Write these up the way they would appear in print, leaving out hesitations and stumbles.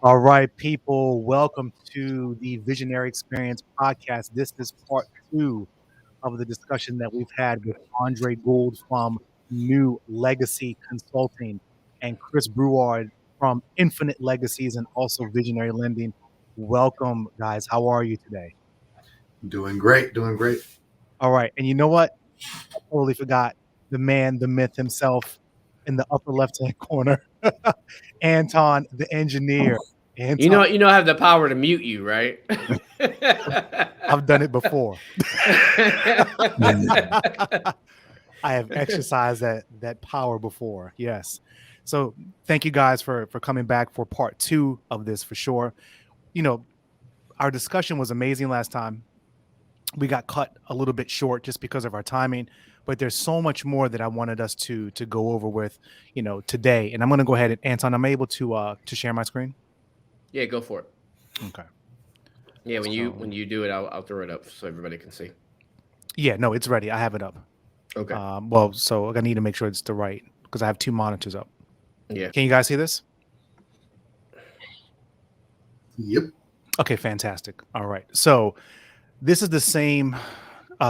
All right, people, welcome to the Visionary Experience podcast. This is part two of the discussion that we've had with Andre Gould from New Legacy Consulting and Chris Brouard from Infinite Legacies and also Visionary Lending. Welcome, guys. How are you today? Doing great, doing great. All right. And you know what? I totally forgot the man, the myth himself in the upper left hand corner, Anton the Engineer. You Anton, know, you know, I have the power to mute you, right? I've done it before. I have exercised that power before. Yes. So thank you guys for coming back for part two of this for sure. You know, our discussion was amazing last time. We got cut a little bit short just because of our timing, but there's so much more that I wanted us to go over with, today. And I'm going to go ahead and Anton, I'm able to share my screen. Yeah, go for it. Okay. Yeah, when you do it, I'll throw it up so everybody can see. Yeah, no, it's ready. I have it up. Okay. Well, so I need to make sure it's the right because I have two monitors up. Yeah. Can you guys see this? Yep. Okay, fantastic. All right. So this is the same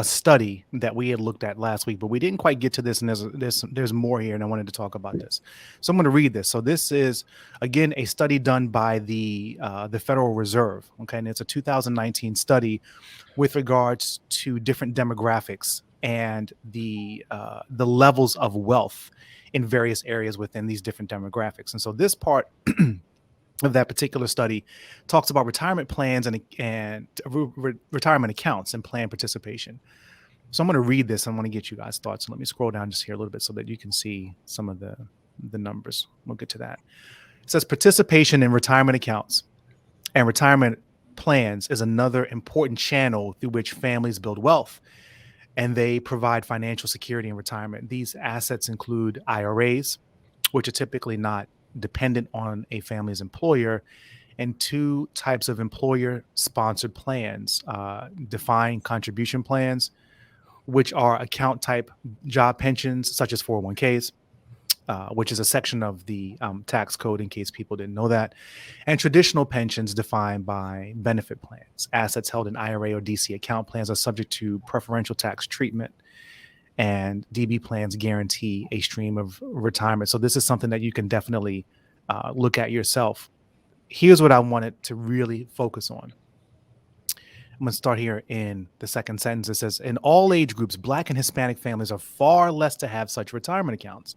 study that we had looked at last week, but we didn't quite get to this, and there's more here, and I wanted to talk about this. So I'm going to read this. So this is again a study done by the Federal Reserve. Okay, and it's a 2019 study with regards to different demographics and the levels of wealth in various areas within these different demographics. And so this part of that particular study talks about retirement plans and retirement accounts and plan participation. So I'm going to read this. I want to get you guys' thoughts. So let me scroll down just here a little bit so that you can see some of the numbers. We'll get to that. It says participation in retirement accounts and retirement plans is another important channel through which families build wealth, and they provide financial security in retirement. These assets include IRAs, which are typically not dependent on a family's employer, and two types of employer-sponsored plans, defined contribution plans, which are account type job pensions, such as 401ks, which is a section of the tax code in case people didn't know that, and traditional pensions defined by benefit plans. Assets held in IRA or DC account plans are subject to preferential tax treatment, and DB plans guarantee a stream of retirement. So this is something that you can definitely look at yourself. Here's what I wanted to really focus on. I'm going to start here in the second sentence. It says, in all age groups, Black and Hispanic families are far less to have such retirement accounts.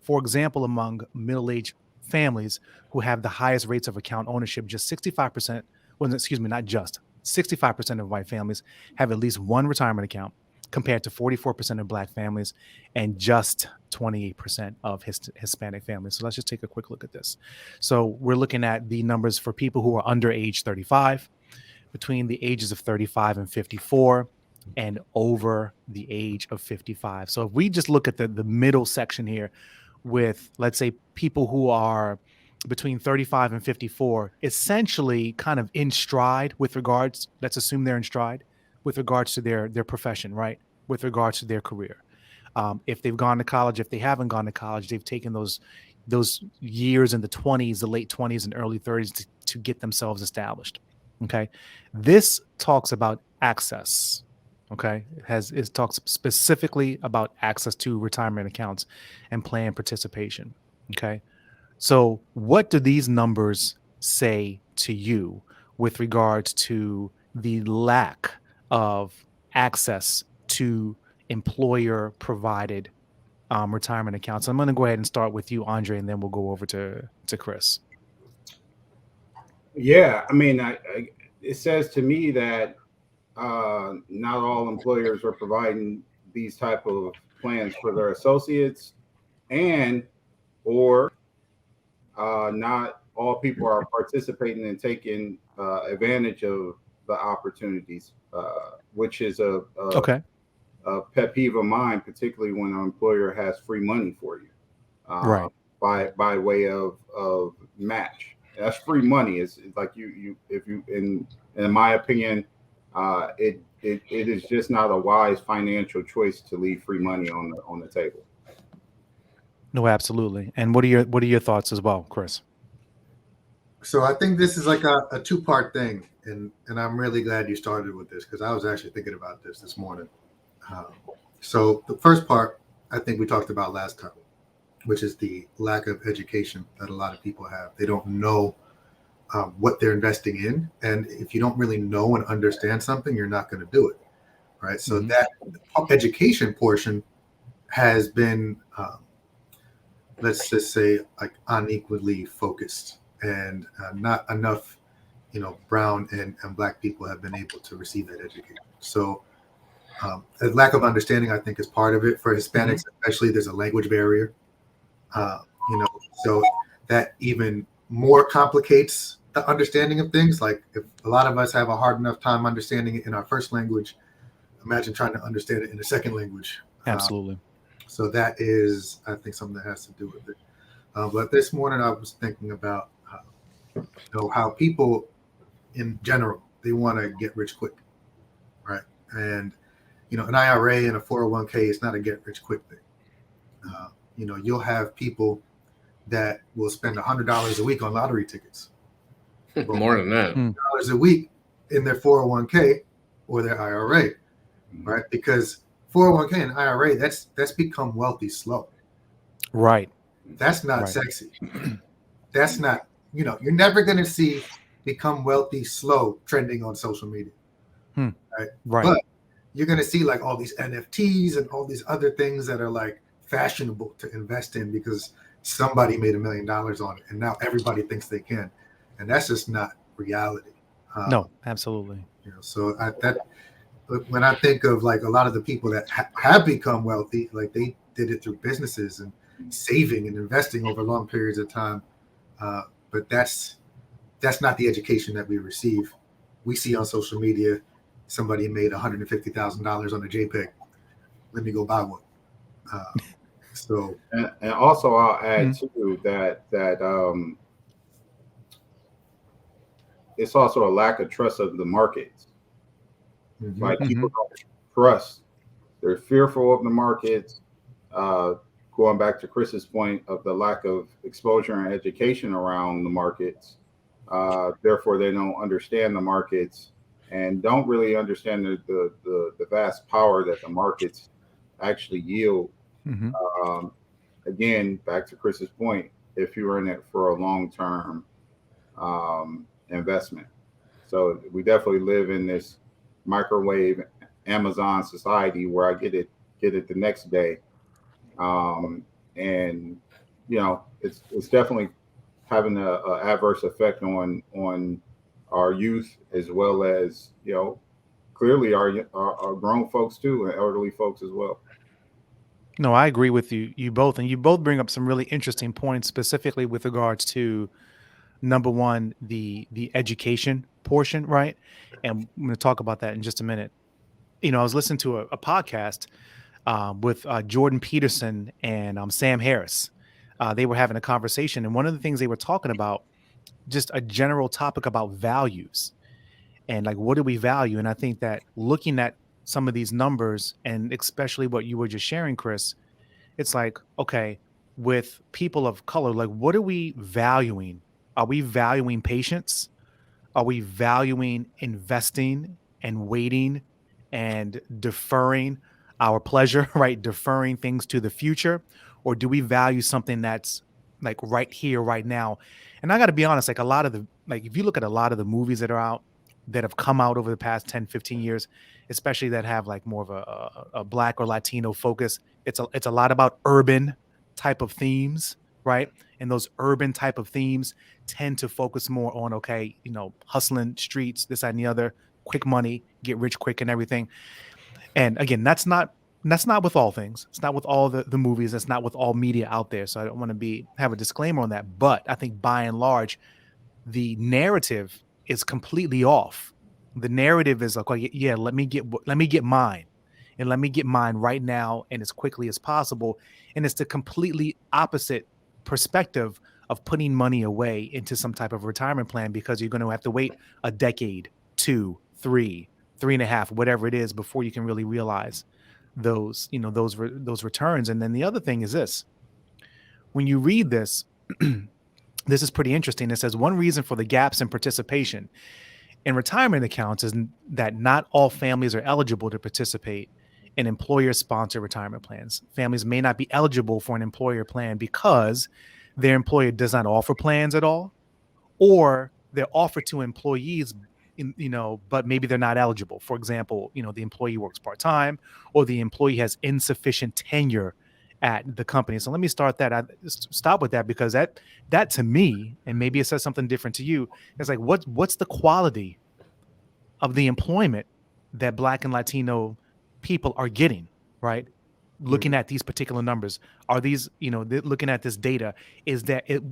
For example, among middle-aged families who have the highest rates of account ownership, just 65%, well, excuse me, not just, 65% of white families have at least one retirement account, compared to 44% of Black families and just 28% of Hispanic families. So let's just take a quick look at this. So we're looking at the numbers for people who are under age 35, between the ages of 35 and 54, and over the age of 55. So if we just look at the middle section here with, let's say, people who are between 35 and 54, essentially kind of in stride with regards, let's assume they're in stride with regards to their profession, right? With regards to their career. If they've gone to college, if they haven't gone to college, they've taken those years in the 20s, the late 20s and early 30s to get themselves established. Okay. This talks about access. Okay. It talks specifically about access to retirement accounts and plan participation. Okay. So what do these numbers say to you with regards to the lack of access to employer provided retirement accounts? I'm going to go ahead and start with you, Andre, and then we'll go over to Chris. Yeah, I mean, it says to me that not all employers are providing these type of plans for their associates, and or not all people are participating and taking advantage of the opportunities, which is a pet peeve of mine, particularly when an employer has free money for you, right? By way of match. That's free money. It's like if you in my opinion, it is just not a wise financial choice to leave free money on the table. No, absolutely. And what are your thoughts as well, Chris? So I think this is like a two-part thing, and I'm really glad you started with this because I was actually thinking about this morning. Um, so the first part, I think we talked about last time, which is the lack of education that a lot of people have. They don't know what they're investing in, and if you don't really know and understand something, you're not going to do it, right? So that education portion has been, let's just say, like unequally focused, and not enough, brown and black people have been able to receive that education. So a lack of understanding, I think, is part of it. For Hispanics, especially, there's a language barrier. You know, so that even more complicates the understanding of things. Like if a lot of us have a hard enough time understanding it in our first language, imagine trying to understand it in a second language. Absolutely. So that is, I think, something that has to do with it. But this morning I was thinking about how people in general, they want to get rich quick, right? And an IRA and a 401k is not a get rich quick thing. You'll have people that will spend $100 a week on lottery tickets. More than that. $100 a week in their 401k or their IRA, right? Because 401k and IRA, that's become wealthy slow. Right. That's not sexy. That's not, you're never going to see become wealthy slow trending on social media. Right. But you're going to see like all these NFTs and all these other things that are like fashionable to invest in because somebody made $1 million on it and now everybody thinks they can, and that's just not reality. No, absolutely. So when I think of like a lot of the people that have become wealthy, like they did it through businesses and saving and investing over long periods of time, but that's not the education that we receive. We see on social media somebody made $150,000 on a JPEG. Let me go buy one. So and also I'll add too that it's also a lack of trust of the markets. Like people don't trust; they're fearful of the markets. Going back to Chris's point of the lack of exposure and education around the markets, therefore they don't understand the markets and don't really understand the vast power that the markets actually yield. Again, back to Chris's point, if you're in it for a long-term investment. So we definitely live in this microwave Amazon society where I get it the next day. And it's definitely having a adverse effect on our youth as well as clearly our grown folks too and elderly folks as well. No, I agree with you both, and you both bring up some really interesting points, specifically with regards to number one, the education portion, right? And I'm going to talk about that in just a minute. I was listening to a podcast with Jordan Peterson and Sam Harris. They were having a conversation, and one of the things they were talking about, just a general topic about values and like, what do we value? And I think that looking at some of these numbers, and especially what you were just sharing, Chris, it's like, okay, with people of color, like, what are we valuing? Are we valuing patience? Are we valuing investing and waiting and deferring our pleasure, right? Deferring things to the future? Or do we value something that's like right here, right now? And I got to be honest, like if you look at a lot of the movies that are out, that have come out over the past 10, 15 years, especially that have like more of a Black or Latino focus, it's a lot about urban type of themes, right? And those urban type of themes tend to focus more on, okay, hustling streets, this, that, and the other, quick money, get rich quick and everything. And again, that's not with all things. It's not with all the movies. That's not with all media out there. So I don't want to have a disclaimer on that. But I think by and large, the narrative is completely off. The narrative is like, oh, yeah, let me get mine, and let me get mine right now and as quickly as possible. And it's the completely opposite perspective of putting money away into some type of retirement plan, because you're going to have to wait a decade, 2, 3, 3.5, whatever it is, before you can really realize those returns. And then the other thing is this: when you read this, This is pretty interesting. It says one reason for the gaps in participation in retirement accounts is that not all families are eligible to participate in employer-sponsored retirement plans. Families may not be eligible for an employer plan because their employer does not offer plans at all, or they're offered to employees, but maybe they're not eligible. For example, the employee works part-time, or the employee has insufficient tenure at the company. So let me stop with that, because that to me, and maybe it says something different to you, it's like, what's the quality of the employment that Black and Latino people are getting, right? Looking at these particular numbers, are these, looking at this data,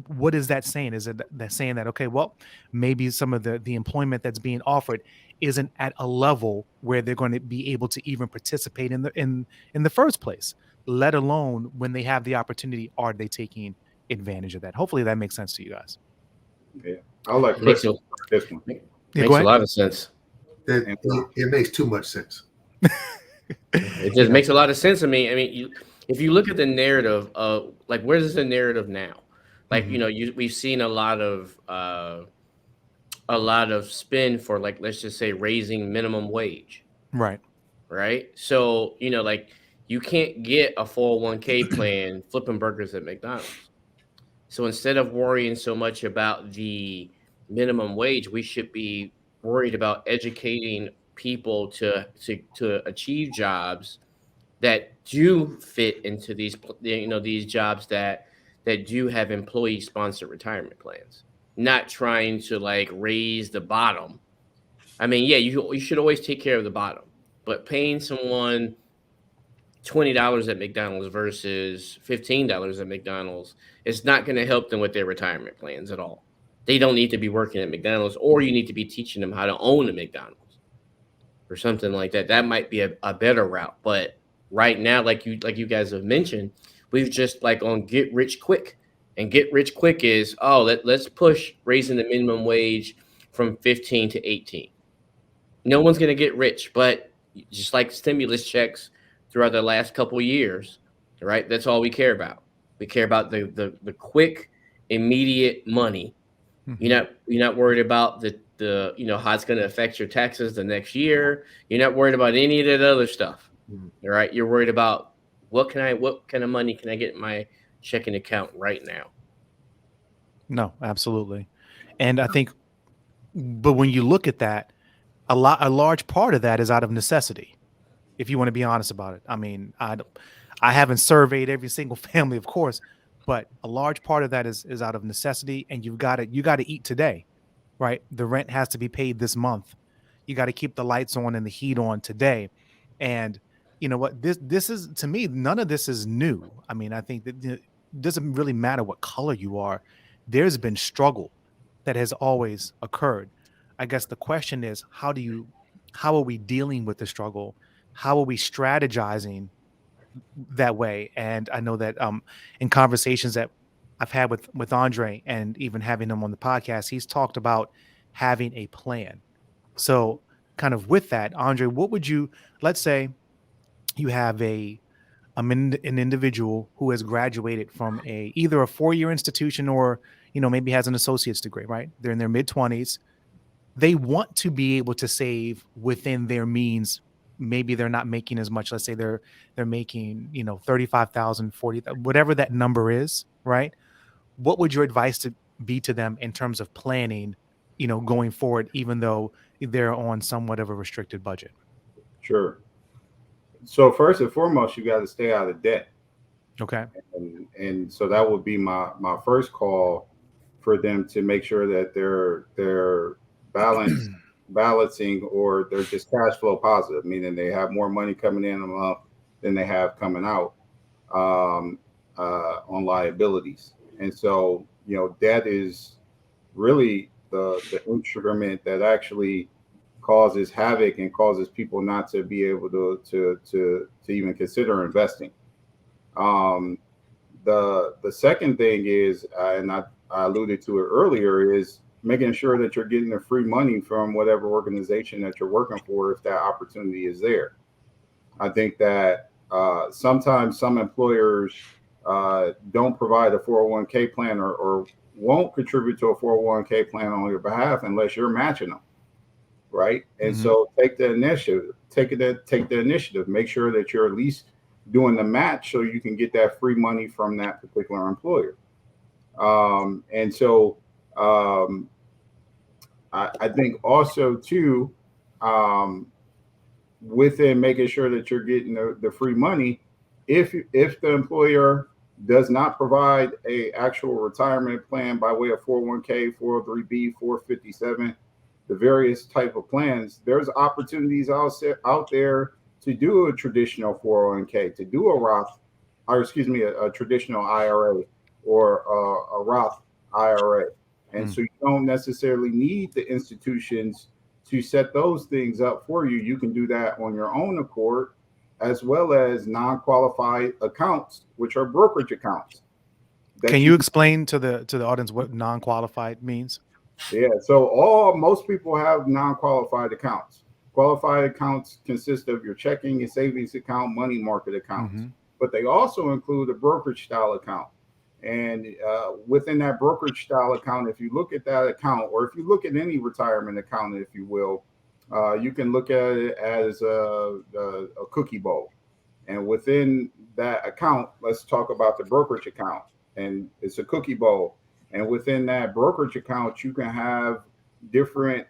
what is that saying? Is it that saying that, okay, well, maybe some of the employment that's being offered isn't at a level where they're going to be able to even participate in the first place, let alone when they have the opportunity, are they taking advantage of that? Hopefully that makes sense to you guys. Yeah, I like Makes this one. a lot of sense. It makes too much sense. It just makes a lot of sense to me. I mean, if you look at the narrative of, like, where's the narrative now? Like, we've seen a lot of spin for, like, let's just say raising minimum wage. Right. So, like, you can't get a 401k plan flipping burgers at McDonald's. So instead of worrying so much about the minimum wage, we should be worried about educating people to achieve jobs that do fit into these jobs that do have employee sponsored retirement plans, not trying to, like, raise the bottom. I mean, yeah, you should always take care of the bottom, but paying someone $20 at McDonald's versus $15 at McDonald's, it's not going to help them with their retirement plans at all. They don't need to be working at McDonald's, or you need to be teaching them how to own a McDonald's or something like that. That might be a better route. But right now, like you guys have mentioned, we've just, like, on get rich quick, and get rich quick is, let's push raising the minimum wage from 15 to 18. No one's going to get rich, but just like stimulus checks throughout the last couple of years, right? That's all we care about. We care about the quick, immediate money. Mm-hmm. You're not worried about the how it's going to affect your taxes the next year. You're not worried about any of that other stuff. All right. You're worried about what kind of money can I get in my checking account right now? No, absolutely. And I think, but when you look at that, a large part of that is out of necessity, if you want to be honest about it. I mean, I haven't surveyed every single family, of course, but a large part of that is out of necessity, and you got to eat today, right? The rent has to be paid this month. You got to keep the lights on and the heat on today. And you know what? This is, to me, none of this is new. I mean, I think that it doesn't really matter what color you are. There's been struggle that has always occurred. I guess the question is, how are we dealing with the struggle? How are we strategizing that way? And I know that in conversations that I've had with Andre, and even having him on the podcast, he's talked about having a plan. So kind of with that, Andre, what would you, let's say you have an individual who has graduated from either a 4-year institution, or maybe has an associate's degree, right? They're in their mid-20s. They want to be able to save within their means. Maybe they're not making as much. Let's say they're making, 35,000, 40,000, whatever that number is, right? What would your advice be to them in terms of planning, going forward, even though they're on somewhat of a restricted budget? Sure. So first and foremost, you got to stay out of debt. Okay. And so that would be my first call for them, to make sure that they're balancing, or they're just cash flow positive, meaning they have more money coming in a month than they have coming out on liabilities. And so, debt is really the instrument that actually causes havoc and causes people not to be able to even consider investing. The second thing is, and I alluded to it earlier, is making sure that you're getting the free money from whatever organization that you're working for, if that opportunity is there. I think that sometimes some employers don't provide a 401k plan, or won't contribute to a 401k plan on your behalf unless you're matching them, right? And so take the initiative, take the initiative, make sure that you're at least doing the match so you can get that free money from that particular employer. And so I think also too, within making sure that you're getting the free money, if the employer does not provide a actual retirement plan by way of 401k, 403b, 457, the various type of plans, there's opportunities out there to do a traditional 401k, to do a Roth, or excuse me, a traditional IRA or a Roth IRA. And so you don't necessarily need the institutions to set those things up for you. You can do that on your own accord, as well as non-qualified accounts, which are brokerage accounts. Can you explain to the audience what non-qualified means? Yeah, so most people have non-qualified accounts. Qualified accounts consist of your checking and savings account, money market accounts, but they also include a brokerage style account. And within that brokerage style account, if you look at that account, or if you look at any retirement account, if you will, you can look at it as a cookie bowl. And within that account, let's talk about the brokerage account. And it's a cookie bowl. And within that brokerage account, you can have different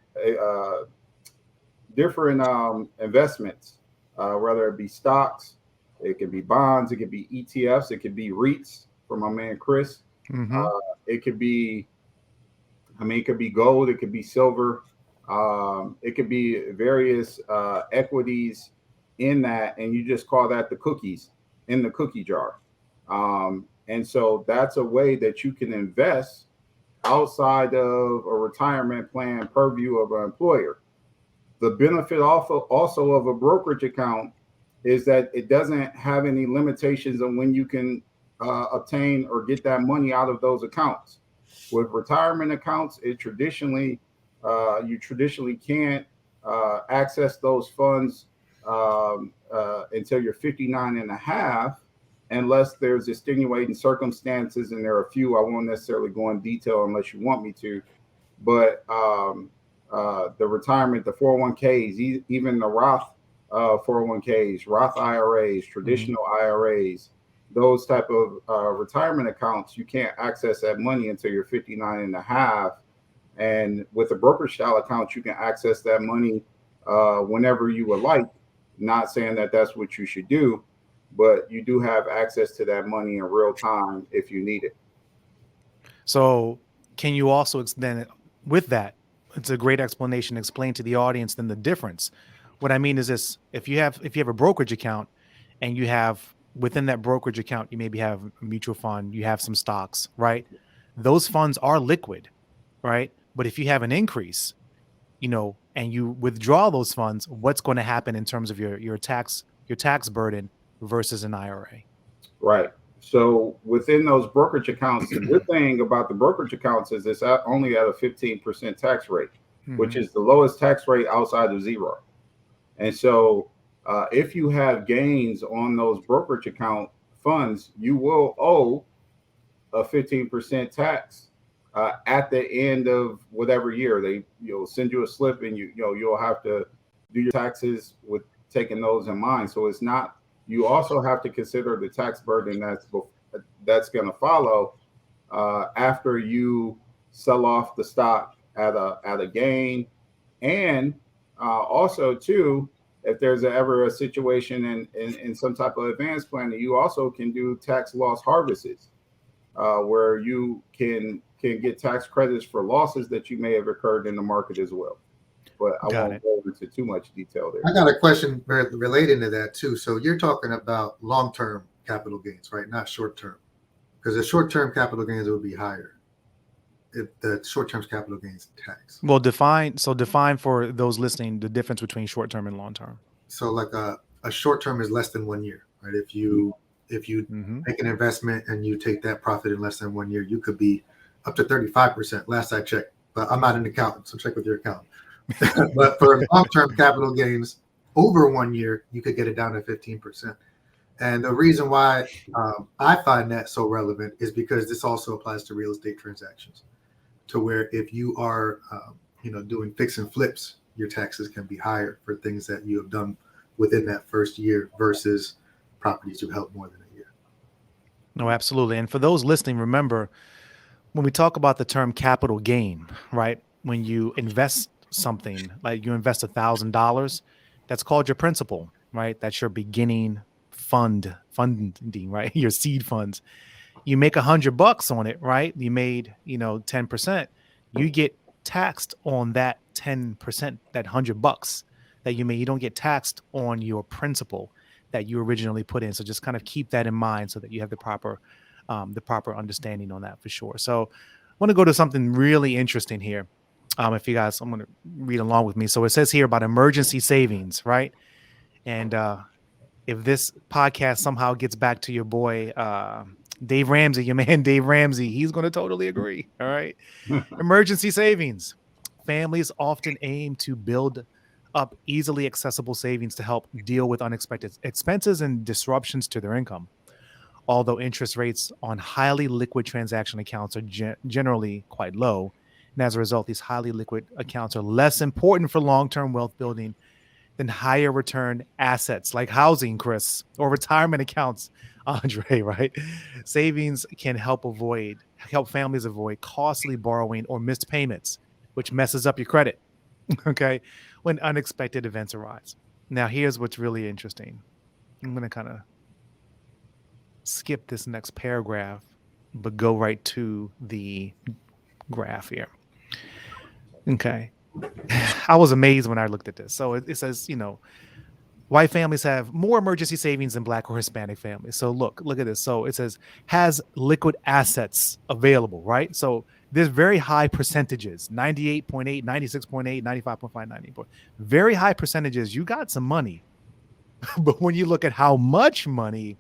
investments, whether it be stocks, it could be bonds, it could be ETFs, it could be REITs for my man Chris. It could be, it could be gold, it could be silver, it could be various equities in that, and you just call that the cookies in the cookie jar. And so that's a way that you can invest outside of a retirement plan purview of an employer. The benefit also of a brokerage account is that it doesn't have any limitations on when you can obtain or get that money out of those accounts. With retirement accounts, you traditionally can't access those funds until you're 59 and a half, unless there's extenuating circumstances, and there are a few. I won't necessarily go in detail unless you want me to, but the retirement, the 401ks, even the Roth 401ks, Roth IRAs, traditional IRAs, those type of retirement accounts, you can't access that money until you're 59 and a half. And with a brokerage style account, you can access that money whenever you would like. Not saying that that's what you should do, but you do have access to that money in real time if you need it. So can you also then, with that, it's a great explanation, explain to the audience then the difference. What I mean is this: if you have a brokerage account, and you have within that brokerage account, you maybe have a mutual fund, you have some stocks, right? Those funds are liquid, right? But if you have an increase, and you withdraw those funds, what's going to happen in terms of your tax burden versus an IRA? Right. So within those brokerage accounts, the good thing about the brokerage accounts is it's only at a 15% tax rate, which is the lowest tax rate outside of zero. And so if you have gains on those brokerage account funds, you will owe a 15% tax at the end of whatever year. You'll send you a slip, and you'll have to do your taxes with taking those in mind. So it's not. You also have to consider the tax burden that's going to follow after you sell off the stock at a gain, and also too, if there's ever a situation in some type of advanced planning, you also can do tax loss harvests where you can get tax credits for losses that you may have occurred in the market as well. But I won't go into too much detail there. I got a question relating to that too. So you're talking about long-term capital gains, right? Not short-term, because the short-term capital gains would be higher if the short-term capital gains tax. Well, define for those listening the difference between short-term and long-term. So like a short-term is less than 1 year, right? If you make an investment and you take that profit in less than 1 year, you could be up to 35%. Last I checked, but I'm not an accountant, so check with your accountant. But for long-term capital gains over 1 year, you could get it down to 15%. And the reason why I find that so relevant is because this also applies to real estate transactions. to where if you are, doing fix and flips, your taxes can be higher for things that you have done within that first year versus properties you held more than a year. No, absolutely. And for those listening, remember when we talk about the term capital gain, right? When you invest something, like you invest $1,000, that's called your principal, right? That's your beginning funding, right? Your seed funds. You make $100 on it, right? You made, 10%. You get taxed on that 10%, that $100 that you made. You don't get taxed on your principal that you originally put in. So just kind of keep that in mind so that you have the proper understanding on that for sure. So I want to go to something really interesting here. If you guys, I'm going to read along with me. So it says here about emergency savings, right? And if this podcast somehow gets back to your boy, Dave Ramsey, your man, Dave Ramsey, he's going to totally agree. All right. Emergency savings. Families often aim to build up easily accessible savings to help deal with unexpected expenses and disruptions to their income. Although interest rates on highly liquid transaction accounts are generally quite low. And as a result, these highly liquid accounts are less important for long-term wealth building than higher return assets like housing, Chris, or retirement accounts, Andre, right? Savings can help families avoid costly borrowing or missed payments, which messes up your credit, okay, when unexpected events arise. Now, here's what's really interesting. I'm going to kind of skip this next paragraph, but go right to the graph here. Okay. I was amazed when I looked at this. So it says, white families have more emergency savings than Black or Hispanic families. So look at this. So it says has liquid assets available, right? So there's very high percentages, 98.8, 96.8, 95.5, 98.8. Very high percentages. You got some money. But when you look at how much money,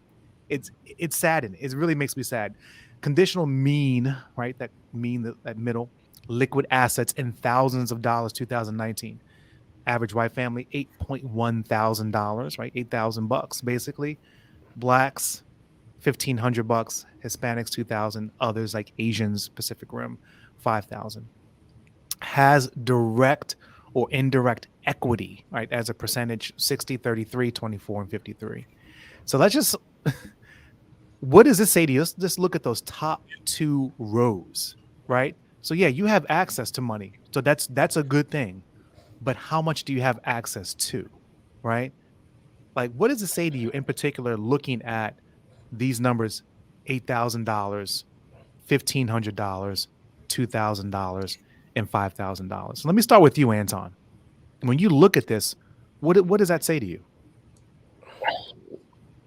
it's saddening. It really makes me sad. Conditional mean, right? That mean, that middle, liquid assets in thousands of dollars, 2019. Average white family, $8.1 thousand, right? $8,000 basically. Blacks, $1,500. Hispanics, 2,000. Others like Asians, Pacific Rim, 5,000. Has direct or indirect equity, right? As a percentage, 60, 33, 24, and 53. So let's just, what does this say to you? Let's just look at those top two rows, right? So yeah, you have access to money. So that's a good thing. But how much do you have access to, right? Like, what does it say to you in particular, looking at these numbers, $8,000, $1,500, $2,000, and $5,000? So let me start with you, Anton. When you look at this, what does that say to you?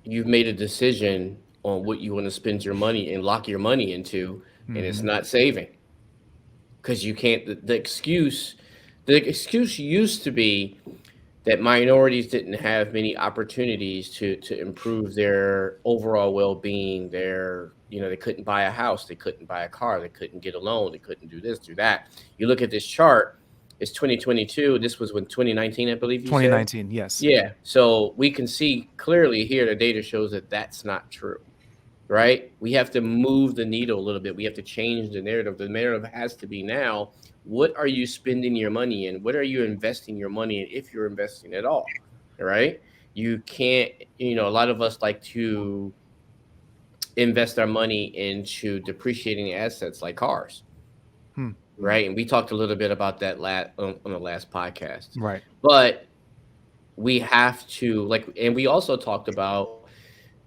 You've made a decision on what you want to spend your money and lock your money into, and it's not saving. Because you can't, the excuse used to be that minorities didn't have many opportunities to improve their overall well-being. They couldn't buy a house, they couldn't buy a car, they couldn't get a loan, they couldn't do this, do that. You look at this chart, it's 2022. This was when 2019, I believe you 2019, said? yes. Yeah. So we can see clearly here, the data shows that that's not true. Right? We have to move the needle a little bit. We have to change the narrative. The narrative has to be now, what are you spending your money in? What are you investing your money in, if you're investing at all? Right? You can't, a lot of us like to invest our money into depreciating assets like cars. Right? And we talked a little bit about that on the last podcast. Right. But we have to, and we also talked about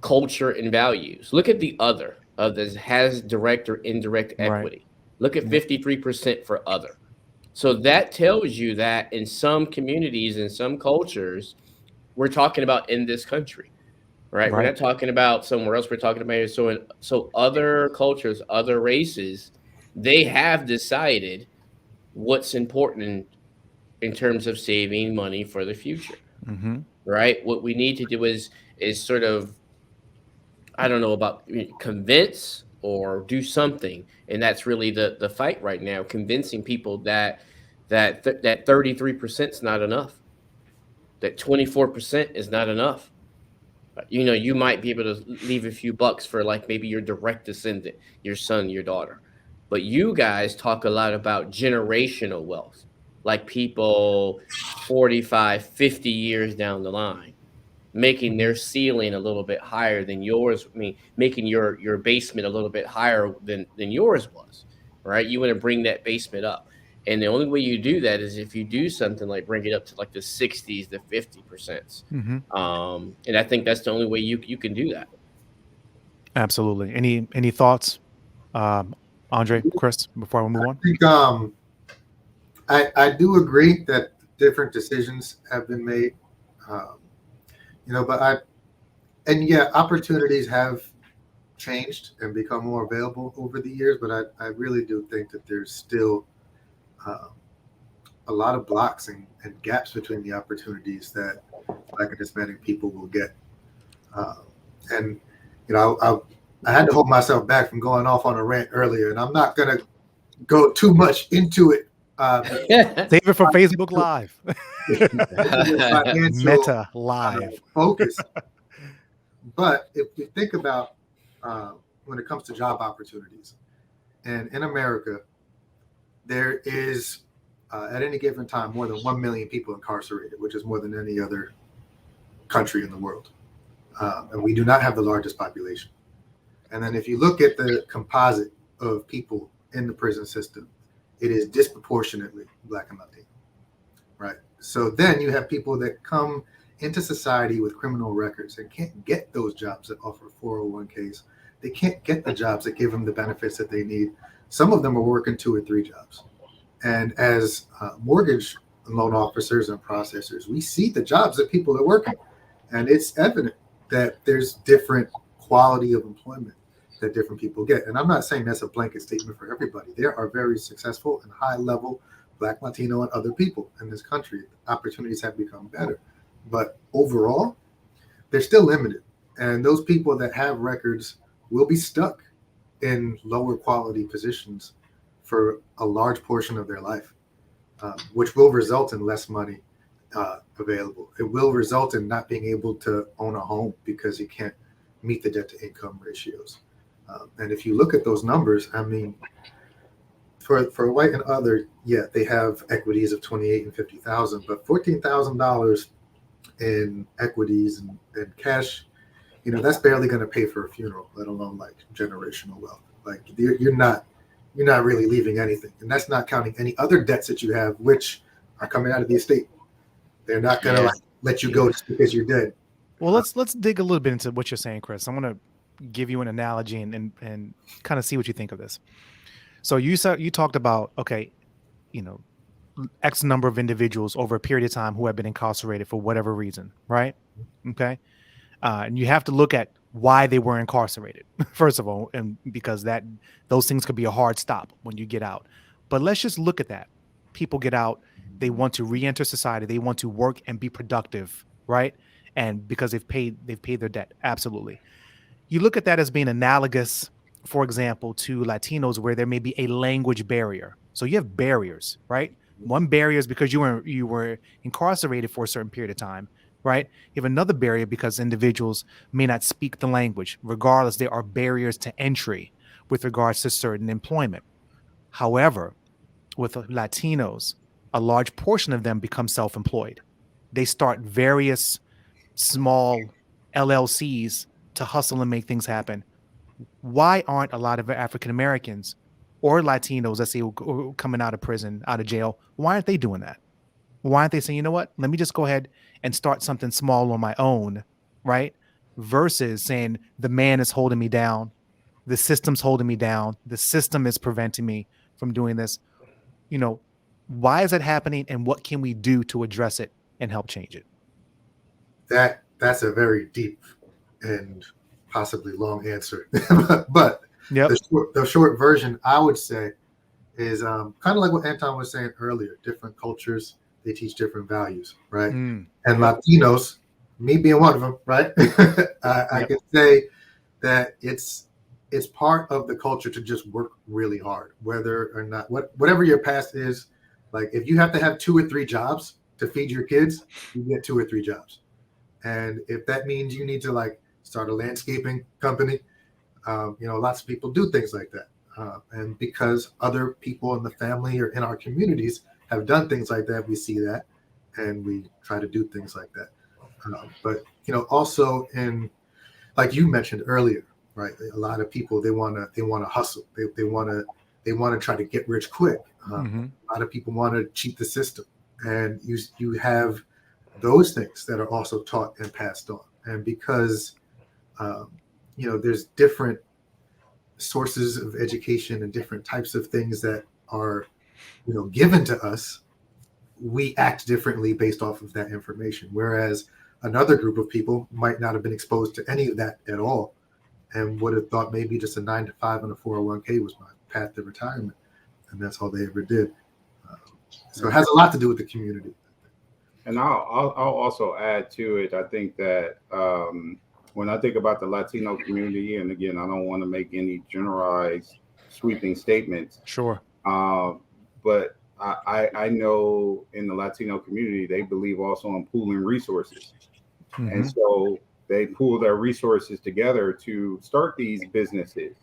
culture and values. Look at the other of this, has direct or indirect equity. Right. Look at 53% for other. So that tells you that in some communities, in some cultures, we're talking about in this country, right? We're not talking about somewhere else. We're talking about here. So other cultures, other races, they have decided what's important in terms of saving money for the future, right? What we need to do is sort of, I don't know about convince or do something. And that's really the fight right now, convincing people that 33% is not enough, that 24% is not enough. You might be able to leave a few bucks for like maybe your direct descendant, your son, your daughter. But you guys talk a lot about generational wealth, like people 45, 50 years down the line, making their ceiling a little bit higher than yours. I mean, making your basement a little bit higher than yours was, right? You want to bring that basement up. And the only way you do that is if you do something like bring it up to like the 60s, the 50%. And I think that's the only way you can do that. Absolutely. Any thoughts, Andre, Chris, before we move on? I think I do agree that different decisions have been made, but opportunities have changed and become more available over the years. But I really do think that there's still a lot of blocks and gaps between the opportunities that Black and Hispanic people will get. I had to hold myself back from going off on a rant earlier, and I'm not going to go too much into it. Save it for Facebook Live. Meta Live focus. But if we think about when it comes to job opportunities, and in America, there is at any given time more than 1 million people incarcerated, which is more than any other country in the world. And we do not have the largest population. And then if you look at the composite of people in the prison system, it is disproportionately Black and Latino, right? So then you have people that come into society with criminal records and can't get those jobs that offer 401ks. They can't get the jobs that give them the benefits that they need. Some of them are working 2 or 3 jobs. And as mortgage loan officers and processors, we see the jobs that people are working. And it's evident that there's different quality of employment that different people get. And I'm not saying that's a blanket statement for everybody. There are very successful and high level Black, Latino, and other people in this country. Opportunities have become better. But overall, they're still limited. And those people that have records will be stuck in lower quality positions for a large portion of their life, which will result in less money available. It will result in not being able to own a home because you can't meet the debt to income ratios. And if you look at those numbers, I mean, for white and other, yeah, they have equities of 28 and 50,000, but $14,000 in equities and cash, that's barely going to pay for a funeral, let alone like generational wealth. Like you're not really leaving anything, and that's not counting any other debts that you have, which are coming out of the estate. They're not going to let you go just because you're dead. Well, let's dig a little bit into what you're saying, Chris. I want to give you an analogy and kind of see what you think of this. So you talked about, okay, X number of individuals over a period of time who have been incarcerated for whatever reason, right? Okay. And you have to look at why they were incarcerated, first of all, and because those things could be a hard stop when you get out. But let's just look at that. People get out, they want to re-enter society, they want to work and be productive, right? And because they've paid their debt. Absolutely. You look at that as being analogous, for example, to Latinos where there may be a language barrier. So you have barriers, right? One barrier is because you were incarcerated for a certain period of time, right? You have another barrier because individuals may not speak the language. Regardless, there are barriers to entry with regards to certain employment. However, with Latinos, a large portion of them become self-employed. They start various small LLCs to hustle and make things happen. Why aren't a lot of African Americans or Latinos, let's say, coming out of prison, out of jail, why aren't they doing that? Why aren't they saying, you know what, let me just go ahead and start something small on my own, right? Versus saying the man is holding me down, the system's holding me down, the system is preventing me from doing this. Why is it happening, and what can we do to address it and help change it? That's a very deep and possibly long answer. But yep. the short version, I would say, is kind of like what Anton was saying earlier. Different cultures, they teach different values, right? And Latinos, me being one of them, right? I can say that it's part of the culture to just work really hard, whether or not whatever your past is. Like if you have to have 2 or 3 jobs to feed your kids, you get 2 or 3 jobs. And if that means you need to like start a landscaping company, lots of people do things like that. And because other people in the family or in our communities have done things like that, we see that, and we try to do things like that. But also in, like you mentioned earlier, right? A lot of people, they want to hustle. They want to try to get rich quick. A lot of people want to cheat the system, and you have those things that are also taught and passed on. And because there's different sources of education and different types of things that are given to us, we act differently based off of that information, whereas another group of people might not have been exposed to any of that at all and would have thought maybe just a 9-to-5 and a 401k was my path to retirement, and that's all they ever did. So it has a lot to do with the community. And I'll also add to it, I think that when I think about the Latino community, and again, I don't want to make any generalized sweeping statements. Sure. But I know in the Latino community, they believe also in pooling resources. And so they pool their resources together to start these businesses.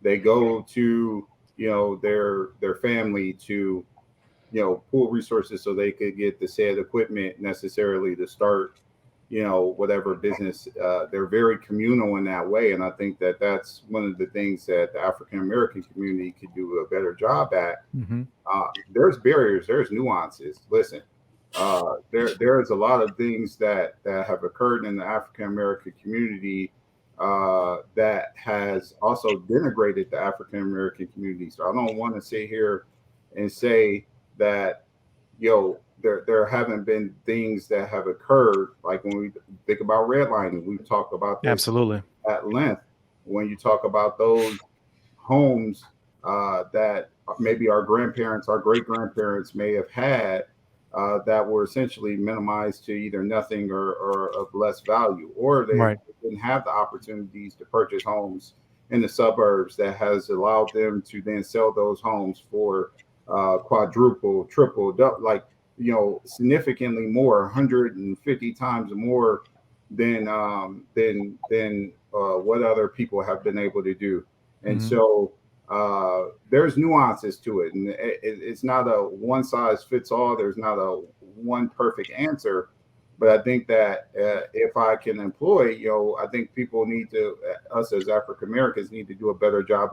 They go to, their family to, pool resources so they could get the said equipment necessarily to start, whatever business. They're very communal in that way. And I think that that's one of the things that the African-American community could do a better job at. There's barriers, there's nuances. Listen, there's a lot of things that have occurred in the African-American community that has also denigrated the African-American community. So I don't want to sit here and say that, there haven't been things that have occurred. Like when we think about redlining, we've talked about this absolutely at length. When you talk about those homes that maybe our grandparents, our great grandparents may have had that were essentially minimized to either nothing or of less value, or they didn't have the opportunities to purchase homes in the suburbs that has allowed them to then sell those homes for quadruple, triple, significantly more, 150 times more than what other people have been able to do. And so there's nuances to it, and it's not a one size fits all. There's not a one perfect answer, but I think that if I can employ, I think people need to, us as African Americans need to do a better job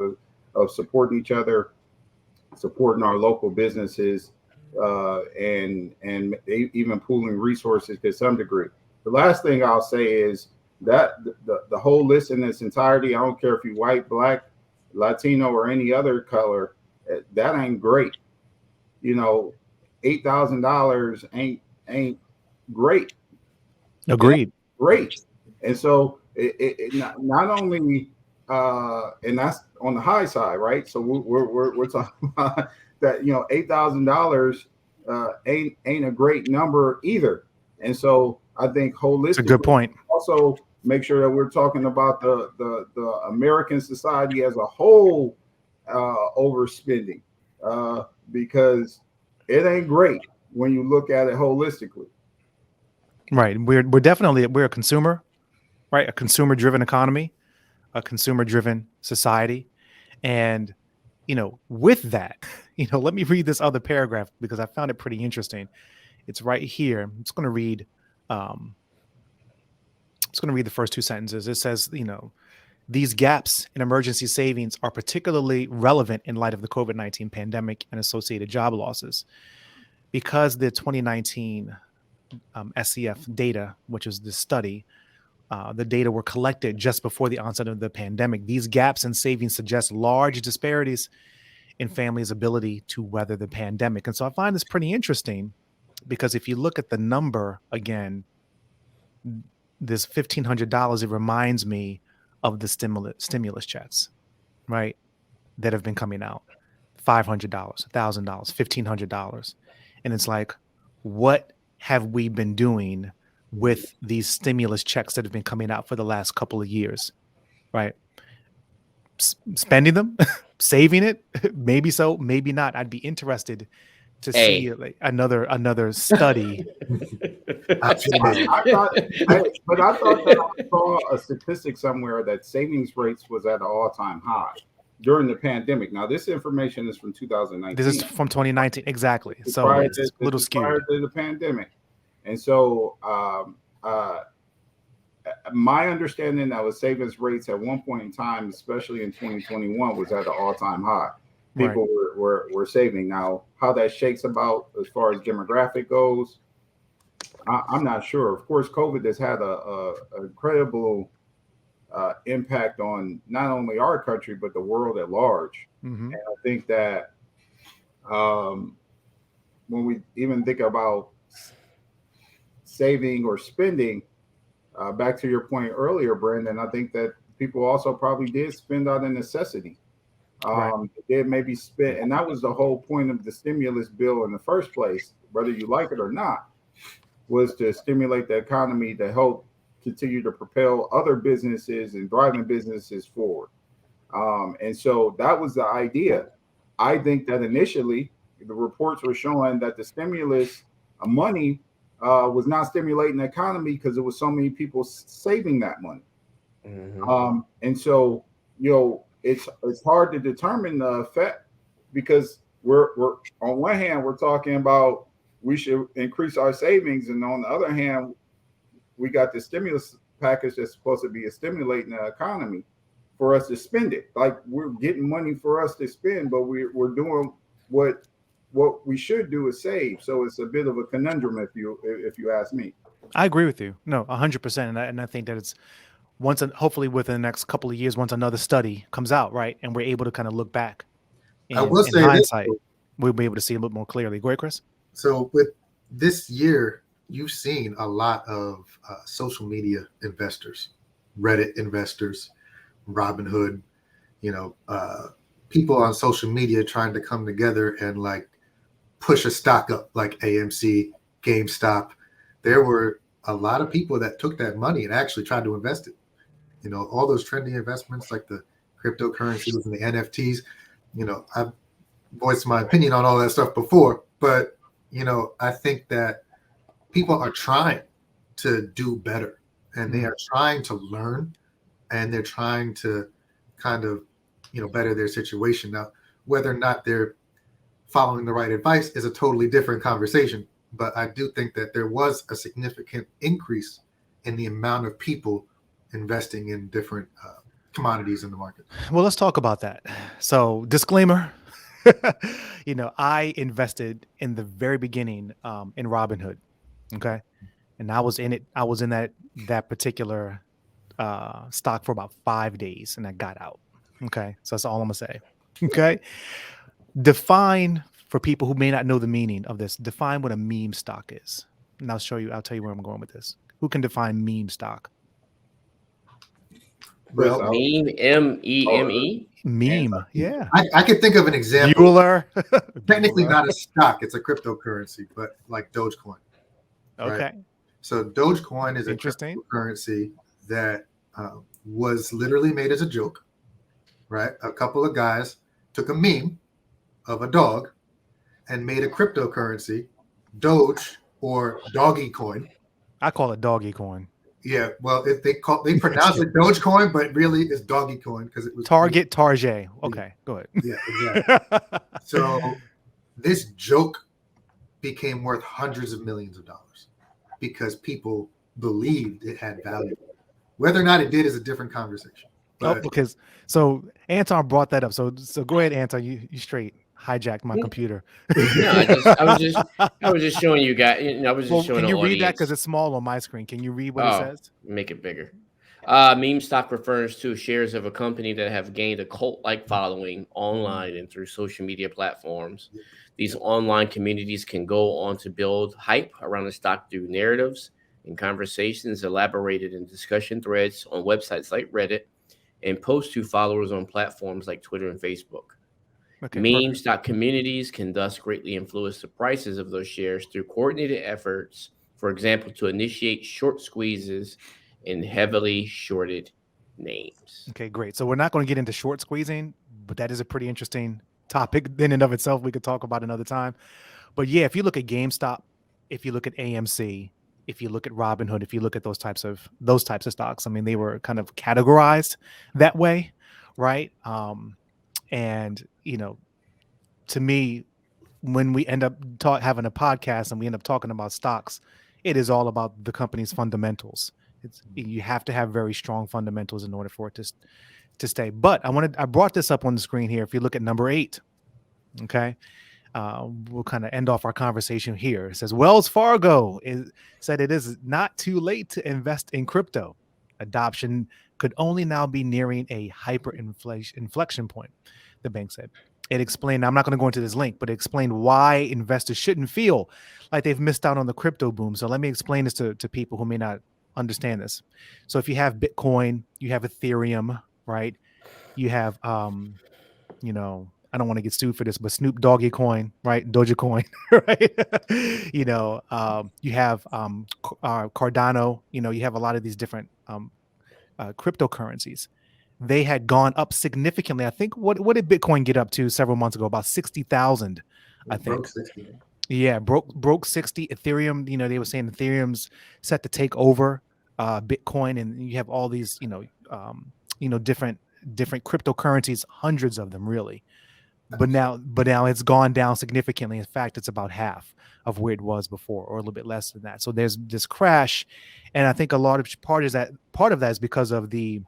of supporting each other, supporting our local businesses, and even pooling resources to some degree. The last thing I'll say is that the whole list in its entirety, I don't care if you're white, black, Latino, or any other color, that ain't great. $8,000 ain't great. Agreed. Great. And so it not only and that's on the high side, right? So we're talking about that, $8,000 ain't a great number either. And so I think holistically, it's a good point. Also make sure that we're talking about the American society as a whole overspending, because it ain't great when you look at it holistically. Right. We're a consumer, right? A consumer-driven economy, a consumer-driven society. And, with that, let me read this other paragraph because I found it pretty interesting. It's right here. I'm just going to read the first two sentences. It says, these gaps in emergency savings are particularly relevant in light of the COVID-19 pandemic and associated job losses. Because the 2019 SCF data, which is the study, the data were collected just before the onset of the pandemic. These gaps in savings suggest large disparities in families' ability to weather the pandemic. And so I find this pretty interesting because if you look at the number again, this $1,500, it reminds me of the stimulus checks, right? That have been coming out. $500, $1,000, $1,500. And it's like, what have we been doing with these stimulus checks that have been coming out for the last couple of years, right? Spending them, saving it, maybe so, maybe not. I'd be interested to see like another study. I thought that I saw a statistic somewhere that savings rates was at an all-time high. during the pandemic. Now, this information is from 2019. This is from 2019, exactly. It's So prior it's a little prior skewed. to the pandemic. And so my understanding that was savings rates at one point in time, especially in 2021, was at an all-time high. People were saving. Now, how that shakes about as far as demographic goes, I'm not sure. Of course, COVID has had a incredible impact on not only our country but the world at large. Mm-hmm. And I think that when we even think about saving or spending, back to your point earlier, Brandon, I think that people also probably did spend out of necessity. They did maybe spend, and that was the whole point of the stimulus bill in the first place, whether you like it or not, was to stimulate the economy to help continue to propel other businesses and driving businesses forward. And so that was the idea. I think that initially the reports were showing that the stimulus money was not stimulating the economy because there was so many people saving that money. Mm-hmm. And so, it's hard to determine the effect, because we're on one hand, we're talking about we should increase our savings, and on the other hand, we got the stimulus package that's supposed to be stimulating the economy for us to spend it. Like, we're getting money for us to spend, but we're doing what we should do is save. So it's a bit of a conundrum, if you ask me. I agree with you. No, 100%. And I think that it's hopefully within the next couple of years, once another study comes out, right, and we're able to kind of look back in hindsight, we'll be able to see a little more clearly. Go ahead, Chris. So with this year, you've seen a lot of social media investors, Reddit investors, Robinhood, people on social media trying to come together and like push a stock up, like AMC, GameStop. There were a lot of people that took that money and actually tried to invest it. All those trendy investments like the cryptocurrencies and the NFTs. I've voiced my opinion on all that stuff before, but I think that people are trying to do better, and they are trying to learn, and they're trying to kind of better their situation. Now, whether or not they're following the right advice is a totally different conversation, but I do think that there was a significant increase in the amount of people investing in different commodities in the market. Well, let's talk about that. So, disclaimer, I invested in the very beginning in Robinhood. Okay. And I was in it. I was in that particular stock for about 5 days, and I got out. Okay. So that's all I'm gonna say. Okay. Define, for people who may not know the meaning of this, define what a meme stock is. And I'll tell you where I'm going with this. Who can define meme stock? Well, meme, M-E-M-E? Meme, yeah. I could think of an example. Bueller. Technically not a stock, it's a cryptocurrency, but like Dogecoin. Okay. Right? So Dogecoin is a Interesting cryptocurrency that was literally made as a joke, right? A couple of guys took a meme of a dog and made a cryptocurrency, Doge or Doggy Coin. I call it Doggy Coin. Yeah, well, they pronounce it Dogecoin, but really it's Doggy Coin because it was Target. Okay, go ahead. Yeah, exactly. So this joke became worth hundreds of millions of dollars because people believed it had value. Whether or not it did is a different conversation. But, because so Anton brought that up. So go ahead, Anton. You straight hijacked my computer. No, I was just showing you guys. I was just showing. Can you the read audience. that because it's small on my screen? Can you read what it says? Make it bigger. Meme stock refers to shares of a company that have gained a cult-like following online and through social media platforms. These online communities can go on to build hype around the stock through narratives and conversations elaborated in discussion threads on websites like Reddit and posts to followers on platforms like Twitter and Facebook. Okay, Meme stock communities can thus greatly influence the prices of those shares through coordinated efforts, for example, to initiate short squeezes in heavily shorted names. Okay, great. So we're not going to get into short squeezing, but that is a pretty interesting topic in and of itself. We could talk about another time. But yeah, if you look at GameStop, if you look at AMC, if you look at Robinhood, if you look at those types of stocks, I mean, they were kind of categorized that way, right? And to me, when we end up having a podcast and we end up talking about stocks, it is all about the company's fundamentals. You have to have very strong fundamentals in order for it to stay. But I brought this up on the screen here. If you look at number 8, okay, we'll kind of end off our conversation here. It says Wells Fargo said it is not too late to invest in crypto. Adoption could only now be nearing a inflection point, the bank said. It explained, I'm not going to go into this link, but it explained why investors shouldn't feel like they've missed out on the crypto boom. So let me explain this to people who may not understand this. So if you have Bitcoin, you have Ethereum, right? You have, I don't want to get sued for this, but Snoop Doggy Coin, right? Dogecoin, right? You have Cardano, you have a lot of these different cryptocurrencies. They had gone up significantly. I think what did Bitcoin get up to several months ago? About 60,000, I think. Broke 60. Yeah, broke 60. Ethereum, they were saying Ethereum's set to take over Bitcoin, and you have all these, different cryptocurrencies, hundreds of them really. But now it's gone down significantly. In fact, it's about half of where it was before, or a little bit less than that. So there's this crash, and I think a lot of part of that is because of the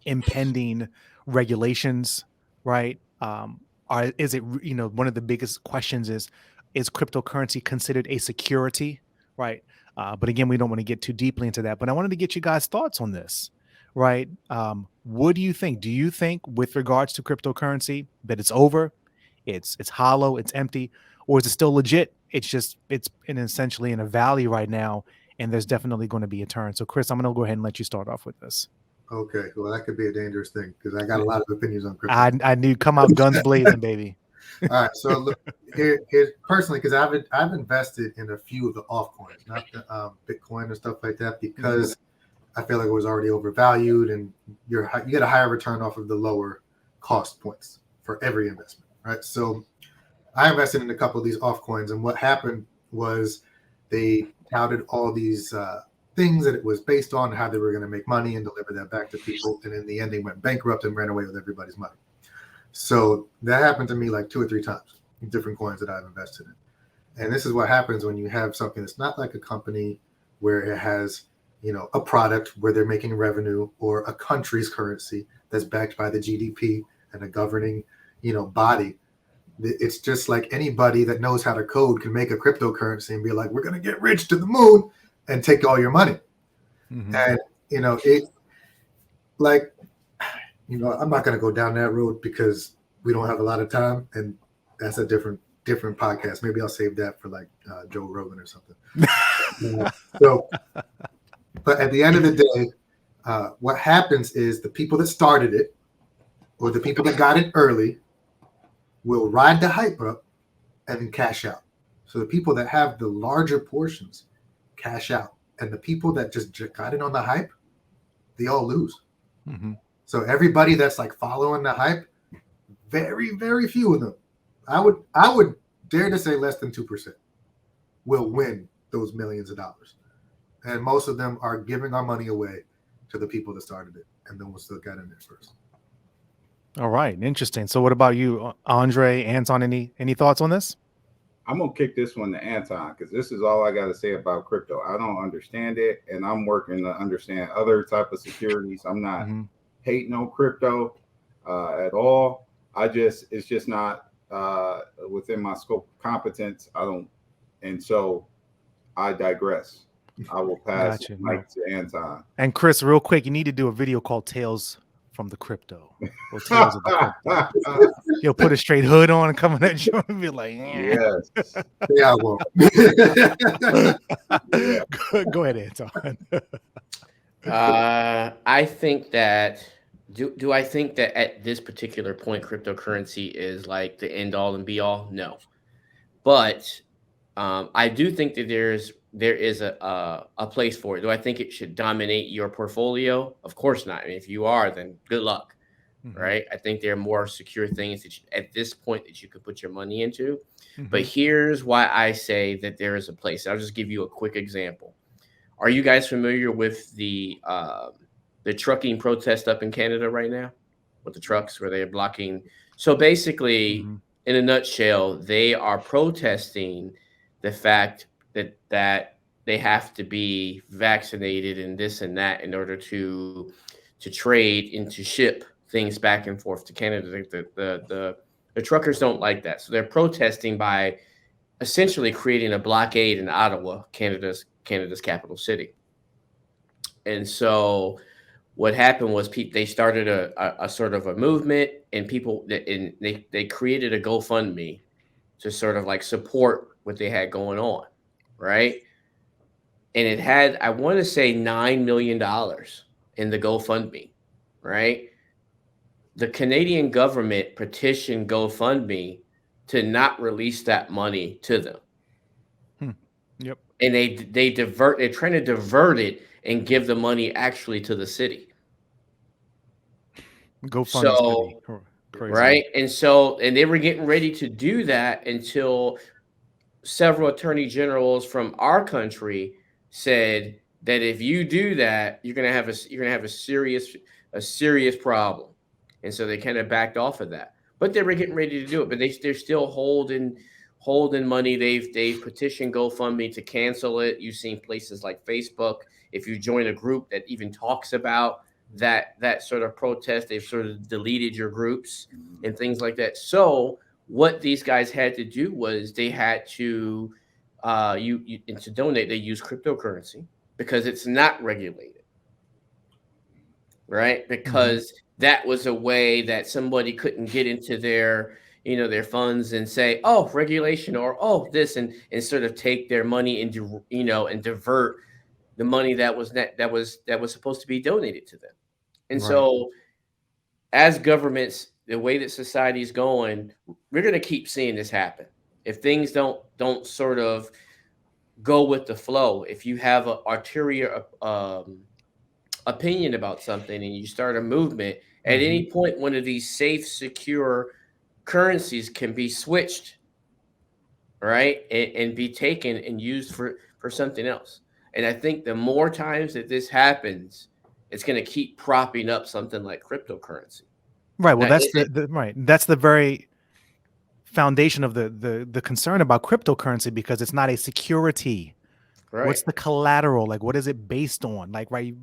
impending regulations, right? One of the biggest questions is cryptocurrency considered a security, right? But again, we don't want to get too deeply into that. But I wanted to get you guys' thoughts on this, right? What do you think? Do you think, with regards to cryptocurrency, that it's over, it's hollow, it's empty, or is it still legit? It's essentially in a valley right now, and there's definitely going to be a turn. So, Chris, I'm going to go ahead and let you start off with this. Okay, well, that could be a dangerous thing because I got a lot of opinions on crypto. I knew come out guns blazing, baby. All right, so look, here's personally, because I've invested in a few of the altcoins, not the Bitcoin and stuff like that, because I feel like it was already overvalued, and you get a higher return off of the lower cost points for every investment, right? So I invested in a couple of these altcoins, and what happened was they touted all these things that it was based on, how they were going to make money and deliver that back to people, and in the end, they went bankrupt and ran away with everybody's money. So that happened to me like 2 or 3 times, different coins that I've invested in. And this is what happens when you have something that's not like a company where it has, a product where they're making revenue, or a country's currency that's backed by the GDP and a governing, body. It's just like anybody that knows how to code can make a cryptocurrency and be like, we're going to get rich to the moon and take all your money. Mm-hmm. And, I'm not going to go down that road because we don't have a lot of time, and that's a different podcast. Maybe I'll save that for like Joe Rogan or something. But at the end of the day, what happens is the people that started it, or the people that got it early, will ride the hype up and then cash out. So the people that have the larger portions cash out, and the people that just got in on the hype, they all lose. Mm-hmm. So everybody that's like following the hype, very, very few of them, I would dare to say less than 2% will win those millions of dollars. And most of them are giving our money away to the people that started it, and then we'll still get in there first. All right, interesting. So what about you, Andre, Anton, any thoughts on this? I'm going to kick this one to Anton, because this is all I got to say about crypto. I don't understand it, and I'm working to understand other type of securities. I'm not hating on crypto at all. It's just not within my scope of competence. And so I digress. I will pass the mic to Anton. And Chris, real quick, you need to do a video called Tales from the Crypto. Or Tales of the Crypto. You'll put a straight hood on and come at you and be like, yes. Yeah, I will. Go ahead, Anton. I think that do I think that at this particular point cryptocurrency is like the end all and be all? No. But I do think that there is a place for it. Do I think it should dominate your portfolio? Of course not. I mean, if you are, then good luck. Right? I think there are more secure things that at this point that you could put your money into. But here's why I say that there is a place. I'll just give you a quick example. Are you guys familiar with the trucking protest up in Canada right now with the trucks where they're blocking So basically, Mm-hmm. in a nutshell, they are protesting the fact that they have to be vaccinated and this and that in order to trade and to ship things back and forth to Canada. The truckers don't like that, so they're protesting by essentially creating a blockade in Ottawa, Canada's capital city. And so what happened was they started a sort of a movement, and they created a GoFundMe to sort of like support what they had going on, right? And it had, I want to say, $9 million in the GoFundMe, right? The Canadian government petitioned GoFundMe to not release that money to them. Yep. And they're trying to divert it and give the money actually to the city. Go fund the city. So, Crazy. right? And they were getting ready to do that until several attorney generals from our country said that if you do that, you're gonna have a serious problem. And so they kind of backed off of that. But they were getting ready to do it. But they're still holding money. They've petitioned GoFundMe to cancel it. You've seen places like Facebook. If you join a group that even talks about that sort of protest, they've sort of deleted your groups and things like that. So what these guys had to do was they had to and to donate, they use cryptocurrency because it's not regulated, right? Because that was a way that somebody couldn't get into their funds and say, oh, regulation, or oh, this, and sort of take their money and and divert the money that was supposed to be donated to them. And so as governments, the way that society is going, we're going to keep seeing this happen. If things don't sort of go with the flow, if you have an ulterior opinion about something and you start a movement, at any point, one of these safe, secure currencies can be switched, right, and be taken and used for something else. And I think the more times that this happens, it's going to keep propping up something like cryptocurrency. Right. Well, that's that's the very foundation of the concern about cryptocurrency, because it's not a security. Right. What's the collateral? Like, what is it based on? Like, right.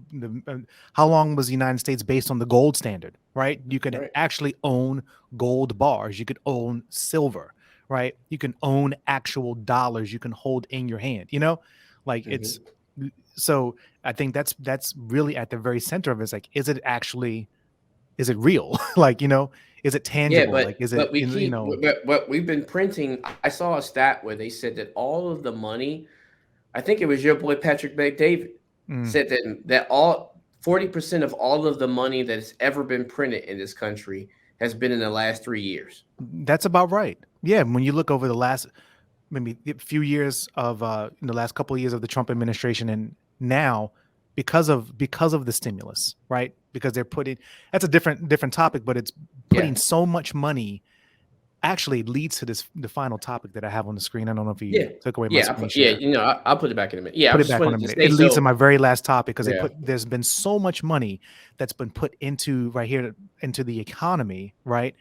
How long was the United States based on the gold standard? Right. You could actually own gold bars. You could own silver. Right. You can own actual dollars you can hold in your hand. Like it's. So I think that's really at the very center of it. It's like, is it real? Like, is it tangible? Yeah, like, is it, but we've been printing. I saw a stat where they said that all of the money, I think it was your boy Patrick McDavid, said that all 40% of all of the money that has ever been printed in this country has been in the last 3 years. That's about right. Yeah. When you look over the last, maybe a few years of the last couple of years of the Trump administration, and now because of the stimulus, right? Because they're putting, that's a different topic, but it's putting so much money actually leads to the final topic that I have on the screen. I don't know if you took away my screen share. I'll put it back in a minute. Yeah, put it back on a minute. It leads to my very last topic, because there's been so much money that's been put into right here into the economy, right?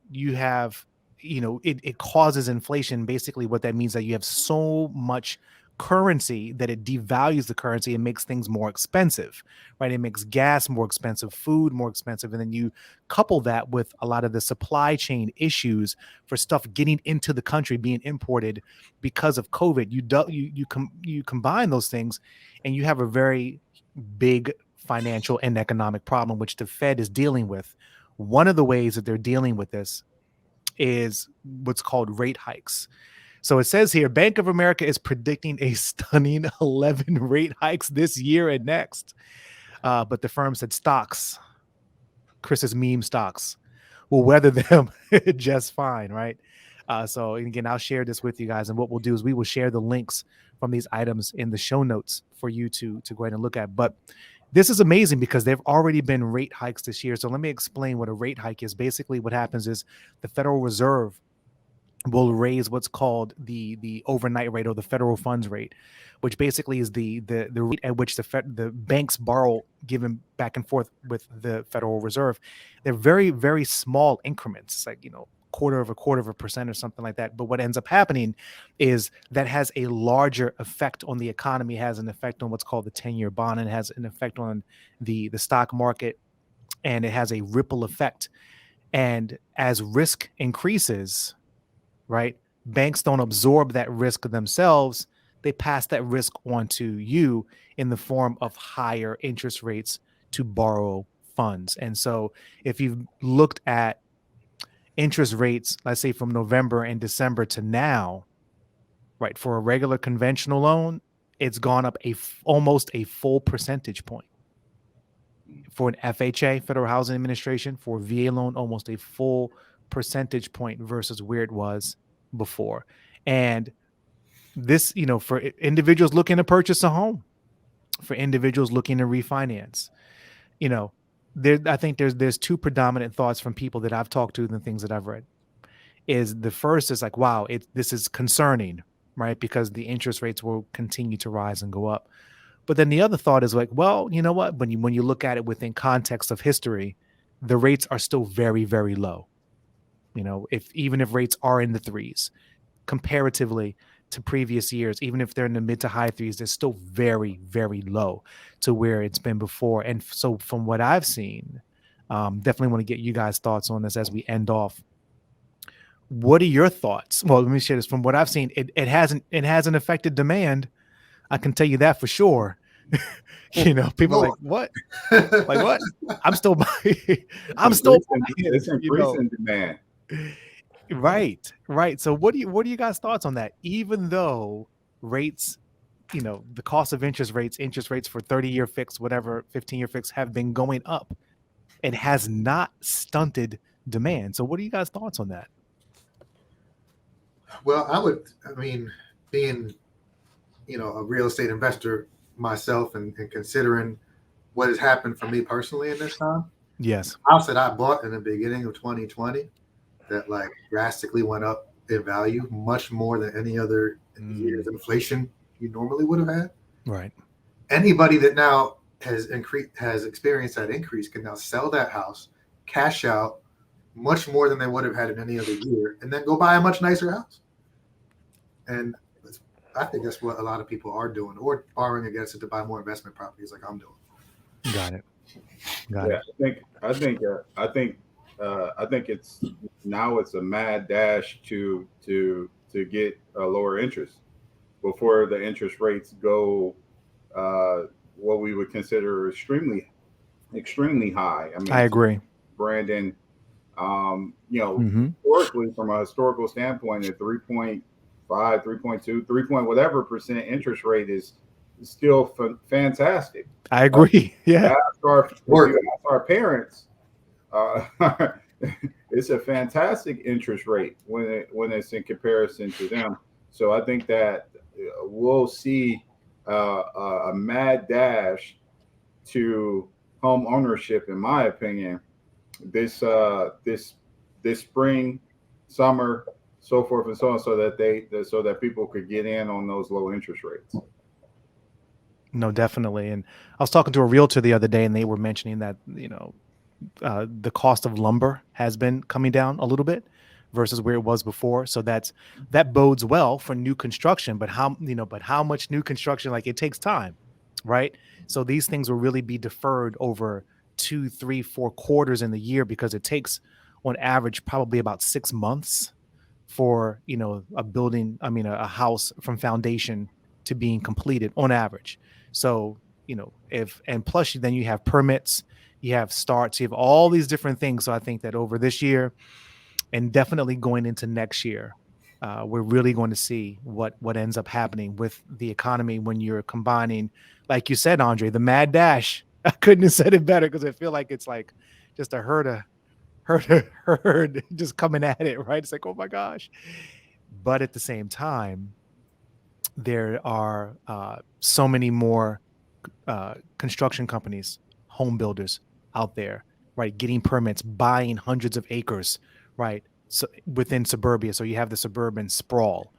You have, it causes inflation. Basically, what that means that you have so much currency that it devalues the currency and makes things more expensive, right? It makes gas more expensive, food more expensive, and then you couple that with a lot of the supply chain issues for stuff getting into the country being imported because of COVID. You combine those things, and you have a very big financial and economic problem, which the Fed is dealing with. One of the ways that they're dealing with this is what's called rate hikes. So it says here, Bank of America is predicting a stunning 11 rate hikes this year and next. But the firm said stocks, Chris's meme stocks, will weather them just fine, right? So again, I'll share this with you guys. And what we'll do is we will share the links from these items in the show notes for you to go ahead and look at. But this is amazing because there've already been rate hikes this year. So let me explain what a rate hike is. Basically, what happens is the Federal Reserve will raise what's called the overnight rate or the federal funds rate, which basically is the rate at which the banks borrow, given back and forth with the Federal Reserve. They're very, very small increments. It's like, quarter of a percent or something like that. But what ends up happening is that has a larger effect on the economy, has an effect on what's called the 10-year bond, and has an effect on the stock market, and it has a ripple effect. And as risk increases, right? Banks don't absorb that risk themselves. They pass that risk on to you in the form of higher interest rates to borrow funds. And so if you've looked at interest rates, let's say from November and December to now, right, for a regular conventional loan, it's gone up almost a full percentage point. For an FHA, Federal Housing Administration, for a VA loan, almost a full percentage point versus where it was before. And this, for individuals looking to purchase a home, for individuals looking to refinance, I think there's two predominant thoughts from people that I've talked to and the things that I've read. Is the first is like, wow, this is concerning, right? Because the interest rates will continue to rise and go up. But then the other thought is like, well, you know what? When you look at it within context of history, the rates are still very, very low. Even if rates are in the threes, comparatively to previous years, even if they're in the mid to high threes, they're still very, very low to where it's been before. And so from what I've seen, definitely want to get you guys' thoughts on this as we end off. What are your thoughts? Well, let me share this. From what I've seen, it hasn't affected demand. I can tell you that for sure. People are like, what? Like what? I'm still buying. It's increasing demand. Right. So what are you guys' thoughts on that? Even though rates, the cost of interest rates for 30-year fixed, whatever, 15-year fixed have been going up, it has not stunted demand. So what are you guys' thoughts on that? Well, being, a real estate investor myself and considering what has happened for me personally in this time. Yes. House that I bought in the beginning of 2020 that like drastically went up in value, much more than any other year's inflation you normally would have had. Right. Anybody that now has experienced that increase can now sell that house, cash out much more than they would have had in any other year, and then go buy a much nicer house. And I think that's what a lot of people are doing, or borrowing against it to buy more investment properties, like I'm doing. Got it. I think it's a mad dash to get a lower interest before the interest rates go what we would consider extremely high. I agree, Brandon. Historically, from a historical standpoint, at 3.5, 3.2, 3 point whatever percent interest rate is still fantastic. I agree. Yeah. Our parents, it's a fantastic interest rate when it's in comparison to them. So I think that we'll see a mad dash to home ownership, in my opinion, this spring, summer, so forth and so on, so that people could get in on those low interest rates. No, definitely. And I was talking to a realtor the other day, and they were mentioning that the cost of lumber has been coming down a little bit versus where it was before. So that bodes well for new construction. But how much new construction? Like, it takes time, right? So these things will really be deferred over 2, 3, 4 quarters in the year, because it takes on average probably about 6 months for a house from foundation to being completed on average. So plus then you have permits, you have starts, you have all these different things. So I think that over this year and definitely going into next year, we're really going to see what ends up happening with the economy when you're combining, like you said, Andre, the mad dash. I couldn't have said it better, because I feel like it's like just a herd just coming at it, right? It's like, oh my gosh. But at the same time, there are so many more construction companies, home builders out there, right? Getting permits, buying hundreds of acres, right? within suburbia. So you have the suburban sprawl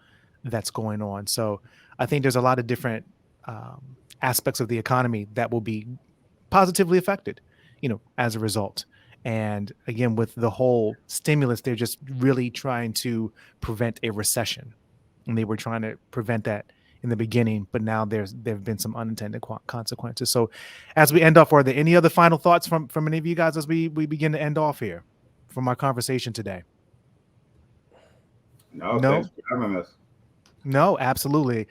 that's going on. So I think there's a lot of different aspects of the economy that will be positively affected, as a result. And again, with the whole stimulus, they're just really trying to prevent a recession. And they were trying to prevent that in the beginning, but now there have been some unintended consequences. So as we end off, are there any other final thoughts from any of you guys as we begin to end off here from our conversation today? No, No? thanks for having us. No, absolutely.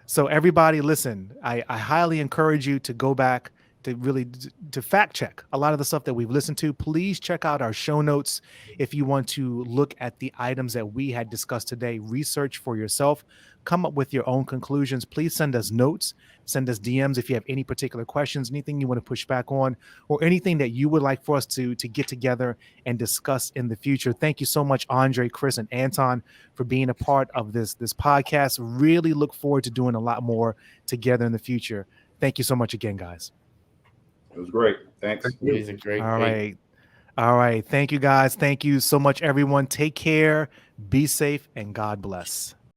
So everybody, listen, I highly encourage you to go back to really to fact check a lot of the stuff that we've listened to. Please check out our show notes if you want to look at the items that we had discussed today. Research for yourself, come up with your own conclusions. Please send us notes, send us DMs if you have any particular questions, anything you want to push back on, or anything that you would like for us to get together and discuss in the future. Thank you so much, Andre, Chris, and Anton, for being a part of this podcast. Really look forward to doing a lot more together in the future. Thank you so much again, guys. It was great. Thanks. Thank you. He's a great. All right. Thank you, guys. Thank you so much, everyone. Take care. Be safe, and God bless.